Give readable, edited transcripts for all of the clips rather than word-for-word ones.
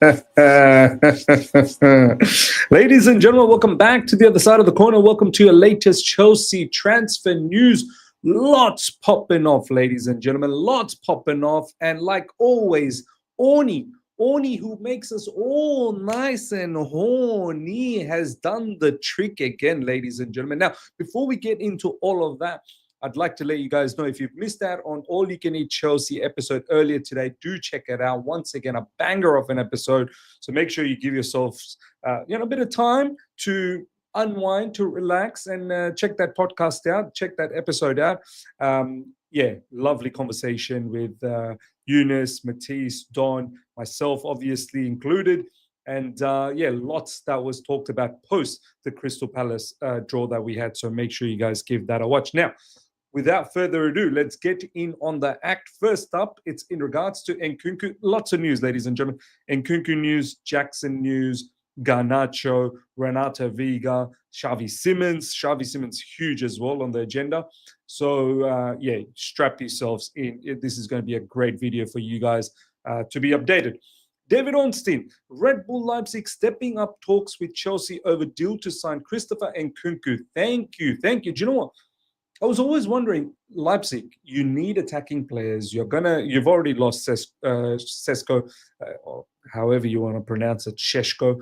Ladies and gentlemen, welcome back to the other side of the corner. Welcome to your latest Chelsea transfer news. Lots popping off, ladies and gentlemen. Lots popping off. And like always, Orny, who makes us all nice and horny, has done the trick again, ladies and gentlemen. Now, before we get into all of that, I'd like to let you guys know if you've missed out on All You Can Eat Chelsea episode earlier today, do check it out. Once again, a banger of an episode. So make sure you give yourselves, a bit of time to unwind, to relax, and check that podcast out. Check that episode out. Lovely conversation with Eunice, Matisse, Don, myself, obviously included. And lots that was talked about post the Crystal Palace draw that we had. So make sure you guys give that a watch. Now, without further ado, let's get in on the act. First up, it's in regards to Nkunku. Lots of news, ladies and gentlemen. Nkunku news, Jackson news, Garnacho, Renato, Veiga, Xavi Simons. Xavi Simons huge as well on the agenda. So, strap yourselves in. This is going to be a great video for you guys to be updated. David Ornstein, Red Bull Leipzig stepping up talks with Chelsea over deal to sign Christopher Nkunku. Thank you. Do you know what? I was always wondering, Leipzig, you need attacking players. You've already lost Sesko, or however you want to pronounce it, Sheshko.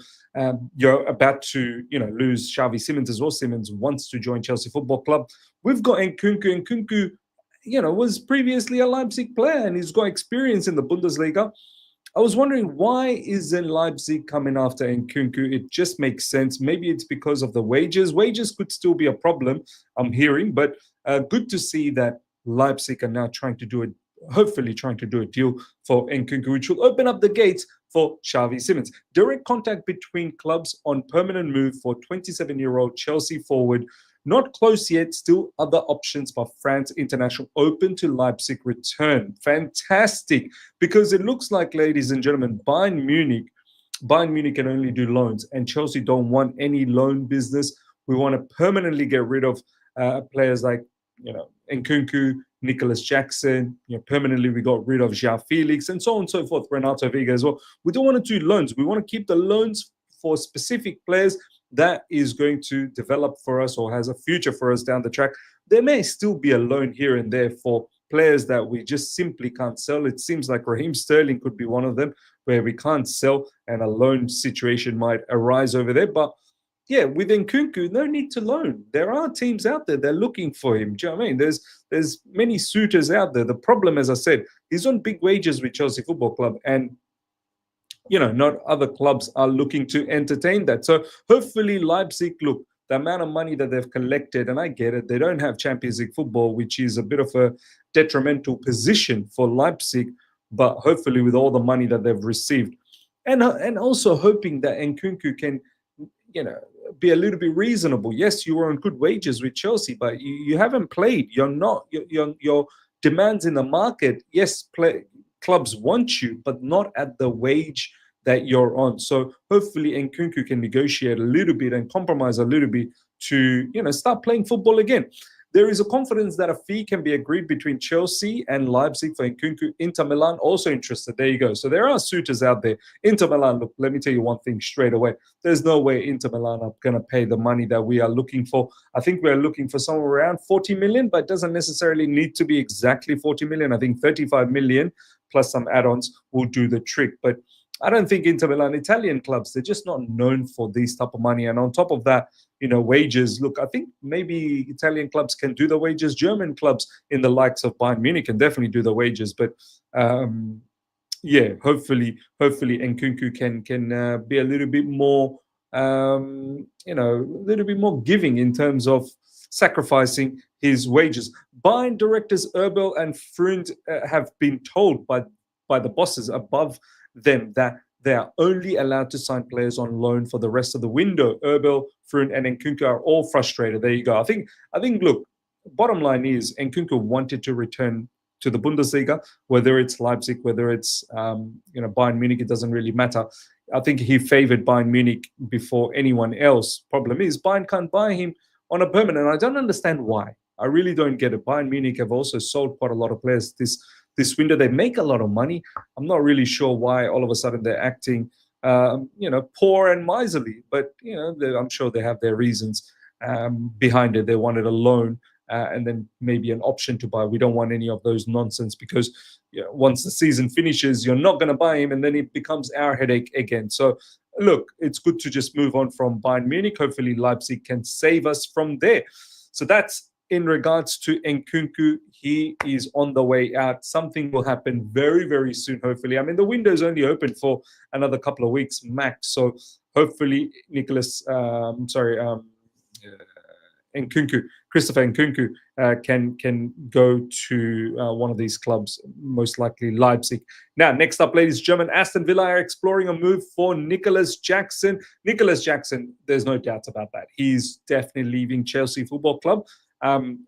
You're about to, lose Xavi Simons as well. Simons wants to join Chelsea Football Club. We've got Nkunku. Nkunku, was previously a Leipzig player and he's got experience in the Bundesliga. I was wondering, why isn't Leipzig coming after Nkunku? It just makes sense. Maybe it's because of the wages. Wages could still be a problem, I'm hearing, but good to see that Leipzig are now hopefully trying to do a deal for Nkunku, which will open up the gates for Xavi Simons. Direct contact between clubs on permanent move for 27-year-old Chelsea forward. Not close yet, still other options, but France international open to Leipzig return. Fantastic, because it looks like, ladies and gentlemen, Bayern Munich can only do loans, and Chelsea don't want any loan business. We want to permanently get rid of players like, Nkunku, Nicholas Jackson. Permanently we got rid of João Felix, and so on and so forth. Renato, Veiga as well. We don't want to do loans. We want to keep the loans for specific players that is going to develop for us or has a future for us down the track. There may still be a loan here and there for players that we just simply can't sell. It seems like Raheem Sterling could be one of them where we can't sell and a loan situation might arise over there. But yeah, with Nkunku, no need to loan. There are teams out there that are looking for him. Do you know what I mean? There's many suitors out there. The problem, as I said, he's on big wages with Chelsea Football Club, and not other clubs are looking to entertain that. So hopefully Leipzig, look, the amount of money that they've collected, and I get it, they don't have Champions League football, which is a bit of a detrimental position for Leipzig, but hopefully with all the money that they've received. And also hoping that Nkunku can, be a little bit reasonable. Yes, you were on good wages with Chelsea, but you haven't played. Your demands in the market, yes, clubs want you, but not at the wage that you're on. So hopefully Nkunku can negotiate a little bit and compromise a little bit to, start playing football again. There is a confidence that a fee can be agreed between Chelsea and Leipzig for Nkunku. Inter Milan also interested. There you go. So there are suitors out there. Inter Milan, look, let me tell you one thing straight away. There's no way Inter Milan are going to pay the money that we are looking for. I think we're looking for somewhere around 40 million, but it doesn't necessarily need to be exactly 40 million. I think 35 million plus some add-ons will do the trick. But I don't think Inter Milan, Italian clubs, they're just not known for these type of money. And on top of that, wages. Look, I think maybe Italian clubs can do the wages. German clubs in the likes of Bayern Munich can definitely do the wages. But hopefully Nkunku can be a little bit more, a little bit more giving in terms of sacrificing his wages. Bayern directors Erbel and Freund have been told by the bosses above them that they are only allowed to sign players on loan for the rest of the window. Erbel, Freund, and Nkunku are all frustrated. There you go. I think. Look, bottom line is Nkunku wanted to return to the Bundesliga, whether it's Leipzig, whether it's Bayern Munich. It doesn't really matter. I think he favored Bayern Munich before anyone else. Problem is Bayern can't buy him on a permanent. I don't understand why. I really don't get it. Bayern Munich have also sold quite a lot of players this window. They make a lot of money. I'm not really sure why all of a sudden they're acting poor and miserly. But I'm sure they have their reasons behind it. They wanted a loan and then maybe an option to buy. We don't want any of those nonsense because once the season finishes, you're not going to buy him, and then it becomes our headache again. So look, it's good to just move on from Bayern Munich. Hopefully Leipzig can save us from there. So that's in regards to Nkunku. He is on the way out. Something will happen very, very soon, hopefully. I mean, the window is only open for another couple of weeks max. So hopefully Nkunku, Christopher Nkunku, can go to one of these clubs, most likely Leipzig. Now, next up, ladies and gentlemen, Aston Villa are exploring a move for Nicholas Jackson. Nicholas Jackson, there's no doubt about that. He's definitely leaving Chelsea Football Club. Once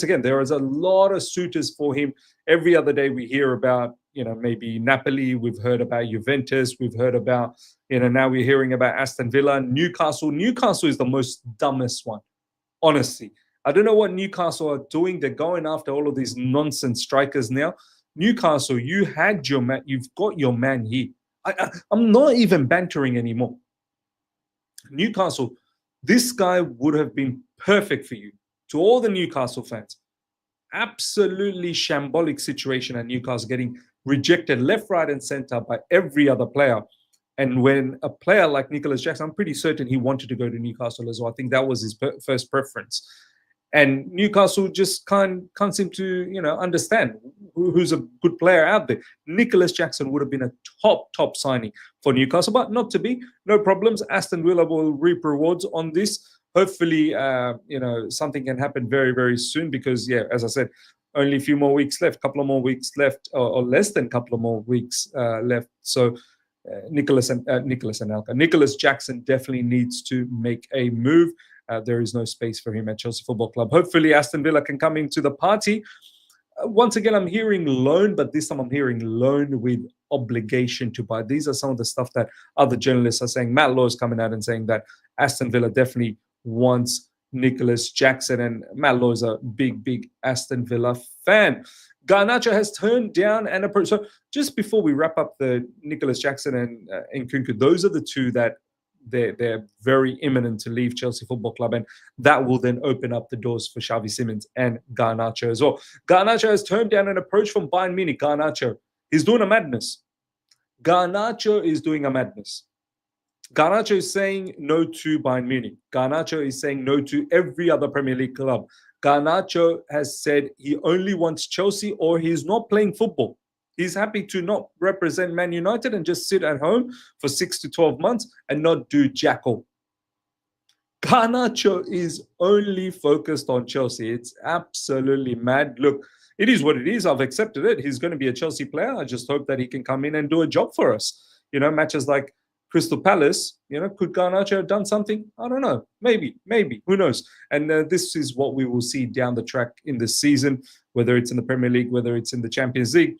again, there is a lot of suitors for him. Every other day we hear about, maybe Napoli. We've heard about Juventus. We've heard about, now we're hearing about Aston Villa, Newcastle. Newcastle is the most dumbest one, honestly. I don't know what Newcastle are doing. They're going after all of these nonsense strikers now. Newcastle, you had your man. You've got your man here. I'm not even bantering anymore. Newcastle, this guy would have been perfect for you. To all the Newcastle fans, absolutely shambolic situation at Newcastle, getting rejected left, right, and center by every other player. And when a player like Nicholas Jackson, I'm pretty certain he wanted to go to Newcastle as well. I think that was his first preference. And Newcastle just can't seem to, understand who's a good player out there. Nicholas Jackson would have been a top signing for Newcastle, but not to be. No problems. Aston Villa will reap rewards on this. Hopefully, something can happen very, very soon because, as I said, only a few more weeks left, couple of more weeks left, or less than a couple of more weeks left. So Nicholas Jackson definitely needs to make a move. There is no space for him at Chelsea Football Club. Hopefully, Aston Villa can come into the party. Once again, I'm hearing loan, but this time I'm hearing loan with obligation to buy. These are some of the stuff that other journalists are saying. Matt Law is coming out and saying that Aston Villa definitely wants Nicholas Jackson, and Matt Law is a big Aston Villa fan. Garnacho has turned down an approach. So just before we wrap up the Nicholas Jackson and Nkunku, those are the two that they're very imminent to leave Chelsea Football Club, and that will then open up the doors for Xavi Simons and Garnacho as well. Garnacho has turned down an approach from Bayern Munich. Garnacho is doing a madness. Garnacho is doing a madness. Garnacho is saying no to Bayern Munich. Garnacho is saying no to every other Premier League club. Garnacho has said he only wants Chelsea or he's not playing football. He's happy to not represent Man United and just sit at home for 6 to 12 months and not do jack all. Garnacho is only focused on Chelsea. It's absolutely mad. Look, it is what it is. I've accepted it. He's going to be a Chelsea player. I just hope that he can come in and do a job for us. Matches like Crystal Palace, could Garnacho have done something? I don't know. Maybe. Who knows? And this is what we will see down the track in the season, whether it's in the Premier League, whether it's in the Champions League.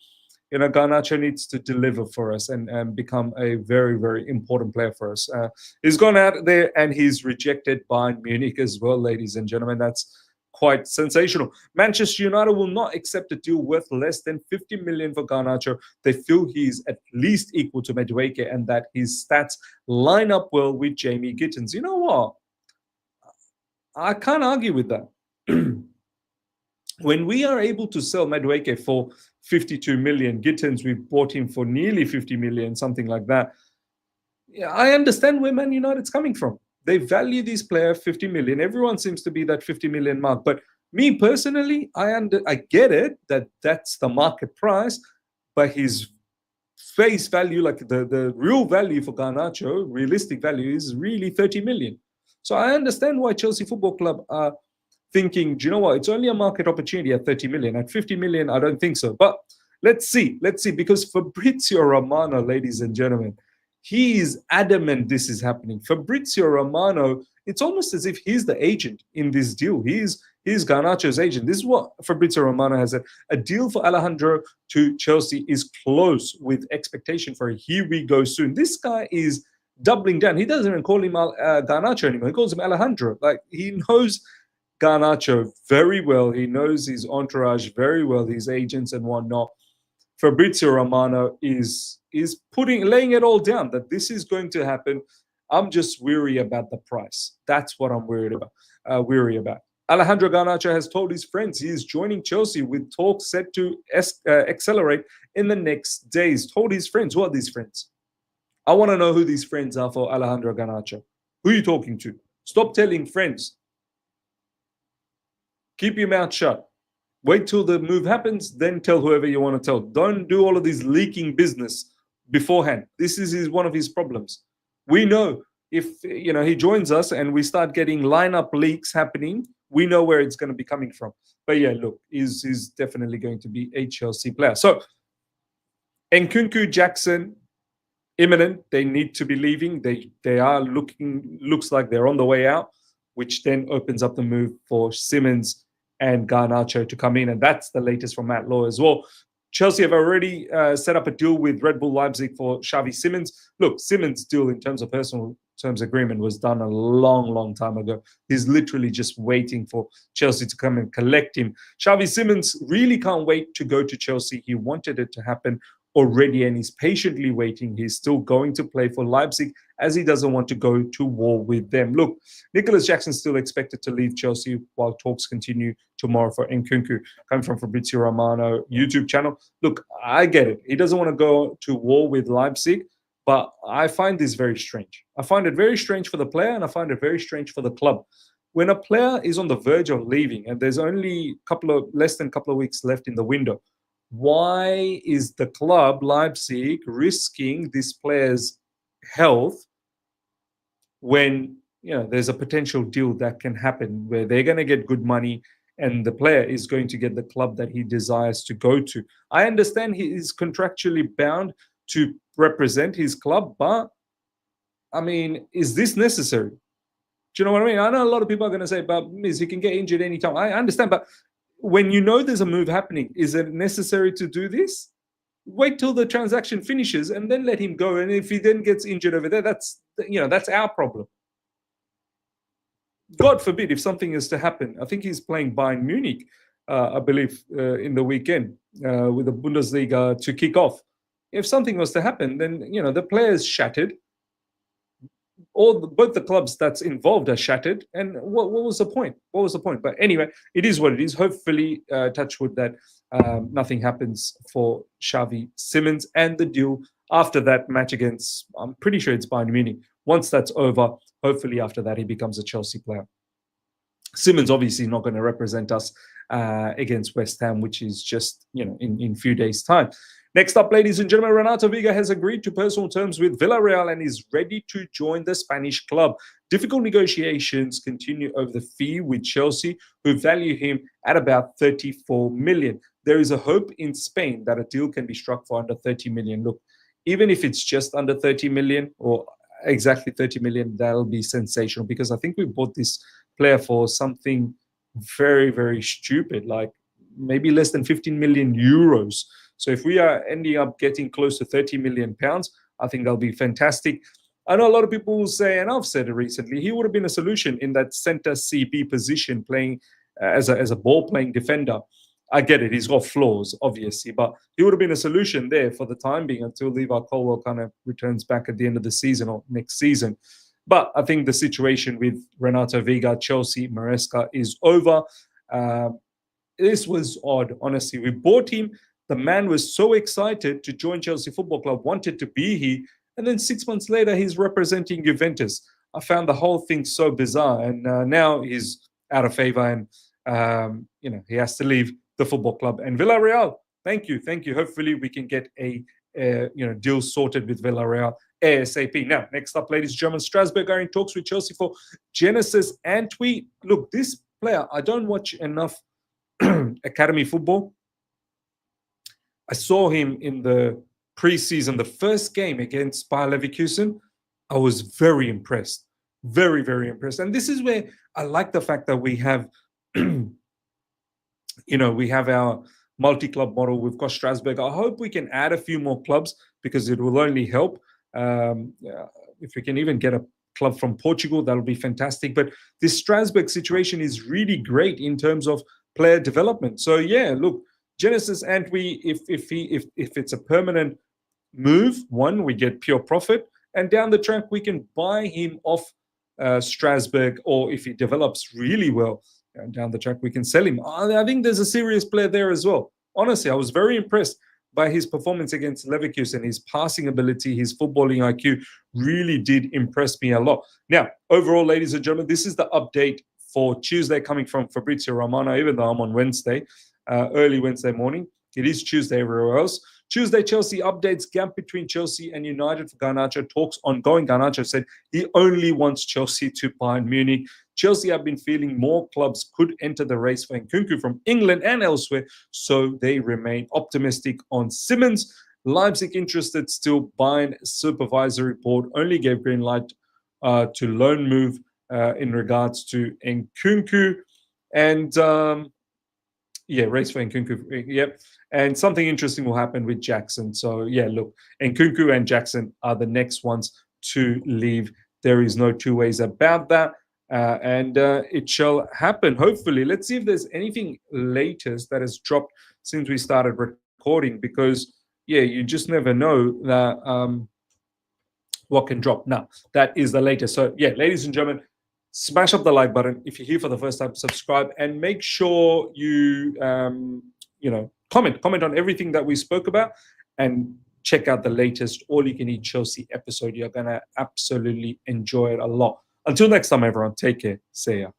Garnacho needs to deliver for us and become a very, very important player for us. He's gone out there and he's rejected Bayern Munich as well, ladies and gentlemen. That's quite sensational. Manchester United will not accept a deal worth less than 50 million for Garnacho. They feel he's at least equal to Madueke and that his stats line up well with Jamie Gittins. You know what? I can't argue with that. When we are able to sell Madueke for 52 million, Gittins, we bought him for nearly 50 million, something like that. Yeah, I understand where Man United's coming from. They value this player 50 million. Everyone seems to be that 50 million mark. But me personally, I get it that that's the market price, but his face value, like the real value for Garnacho, realistic value is really 30 million. So I understand why Chelsea Football Club are thinking, do you know what? It's only a market opportunity at 30 million. At 50 million, I don't think so. But let's see, because Fabrizio Romano, ladies and gentlemen, he is adamant this is happening. Fabrizio Romano, it's almost as if he's the agent in this deal. He's Garnacho's agent. This is what Fabrizio Romano has said. A deal for Alejandro to Chelsea is close with expectation for a here we go soon. This guy is doubling down. He doesn't even call him Garnacho anymore. He calls him Alejandro. Like, he knows Garnacho very well. He knows his entourage very well, his agents and whatnot. Fabrizio Romano is laying it all down that this is going to happen. I'm just weary about the price. That's what I'm worried about. Alejandro Garnacho has told his friends he is joining Chelsea with talks set to accelerate in the next days. Told his friends. Who are these friends? I want to know who these friends are for Alejandro Garnacho. Who are you talking to? Stop telling friends. Keep your mouth shut. Wait till the move happens, then tell whoever you want to tell. Don't do all of this leaking business beforehand. This is one of his problems. We know if he joins us and we start getting lineup leaks happening, we know where it's going to be coming from. But yeah, look, he's definitely going to be a Chelsea player. So Nkunku, Jackson, imminent. They need to be leaving. They are looks like they're on the way out, which then opens up the move for Simons and Garnacho to come in. And that's the latest from Matt Law as well. Chelsea have already set up a deal with Red Bull Leipzig for Xavi Simons. Look, Simons' deal in terms of personal terms agreement was done a long, long time ago. He's literally just waiting for Chelsea to come and collect him. Xavi Simons really can't wait to go to Chelsea. He wanted it to happen already and he's patiently waiting. He's still going to play for Leipzig as he doesn't want to go to war with them. Look, Nicholas Jackson's still expected to leave Chelsea while talks continue tomorrow for Nkunku. Coming from Fabrizio Romano YouTube channel. Look, I get it. He doesn't want to go to war with Leipzig, but I find this very strange. I find it very strange for the player and I find it very strange for the club. When a player is on the verge of leaving and there's only less than a couple of weeks left in the window, why is the club, Leipzig, risking this player's health when there's a potential deal that can happen where they're going to get good money and the player is going to get the club that he desires to go to? I understand he is contractually bound to represent his club, but I mean, is this necessary? Do you know what I mean? I know a lot of people are going to say, but Miz, he can get injured anytime. I understand, but when you know there's a move happening, is it necessary to do this? Wait till the transaction finishes and then let him go. And if he then gets injured over there, that's our problem. God forbid if something is to happen. I think he's playing Bayern Munich, I believe, in the weekend with the Bundesliga to kick off. If something was to happen, then the player's shattered. Both the clubs that's involved are shattered. And what was the point? What was the point? But anyway, it is what it is. Hopefully, touch wood, that nothing happens for Xavi Simons and the deal after that match against, I'm pretty sure it's Bayern Munich. Once that's over, hopefully after that, he becomes a Chelsea player. Simons obviously not going to represent us against West Ham, which is just, in few days' time. Next up, ladies and gentlemen, Renato Veiga has agreed to personal terms with Villarreal and is ready to join the Spanish club. Difficult negotiations continue over the fee with Chelsea, who value him at about 34 million. There is a hope in Spain that a deal can be struck for under 30 million. Look, even if it's just under 30 million or exactly 30 million, that'll be sensational because I think we bought this player for something very, very stupid, like maybe less than 15 million euros. So if we are ending up getting close to 30 million pounds, I think that'll be fantastic. I know a lot of people will say, and I've said it recently, he would have been a solution in that center CB position, playing as a ball-playing defender. I get it. He's got flaws, obviously, but he would have been a solution there for the time being until Levi Colwill kind of returns back at the end of the season or next season. But I think the situation with Renato Veiga, Chelsea, Maresca is over. This was odd, honestly. We bought him. The man was so excited to join Chelsea Football Club, wanted to be here. And then 6 months later, he's representing Juventus. I found the whole thing so bizarre. And now he's out of favor and, he has to leave the football club. And Villarreal, thank you. Hopefully we can get a deal sorted with Villarreal ASAP. Now, next up, ladies and gentlemen, Strasbourg are in talks with Chelsea for Genesis Antwi. Look, this player, I don't watch enough academy football. I saw him in the preseason, the first game against Bayer Leverkusen. I was very impressed. Very, very impressed. And this is where I like the fact that we have, we have our multi-club model. We've got Strasbourg. I hope we can add a few more clubs because it will only help. If we can even get a club from Portugal, that'll be fantastic. But this Strasbourg situation is really great in terms of player development. So, yeah, look, Genesis Antwi, if it's a permanent move, one, we get pure profit, and down the track we can buy him off Strasbourg, or if he develops really well down the track, we can sell him. I think there's a serious player there as well. Honestly, I was very impressed by his performance against Leverkusen. His passing ability, his footballing IQ really did impress me a lot. Now, overall, ladies and gentlemen, this is the update for Tuesday coming from Fabrizio Romano, even though I'm on Wednesday, early Wednesday morning. It is Tuesday everywhere else. Tuesday, Chelsea updates gap between Chelsea and United for Garnacho. Talks ongoing. Garnacho said he only wants Chelsea to Bayern Munich. Chelsea have been feeling more clubs could enter the race for Nkunku from England and elsewhere, so they remain optimistic on Simons. Leipzig interested still. Bayern supervisory board only gave green light to loan move in regards to Nkunku. And race for Nkunku. Yep. And something interesting will happen with Jackson. So, look, Nkunku and Jackson are the next ones to leave. There is no two ways about that. And it shall happen, hopefully. Let's see if there's anything latest that has dropped since we started recording, because, you just never know that what can drop. Now, that is the latest. So, ladies and gentlemen, smash up the like button. If you're here for the first time, subscribe, and make sure you, comment on everything that we spoke about, and check out the latest All You Can Eat Chelsea episode. You're going to absolutely enjoy it a lot. Until next time, everyone, take care. See ya.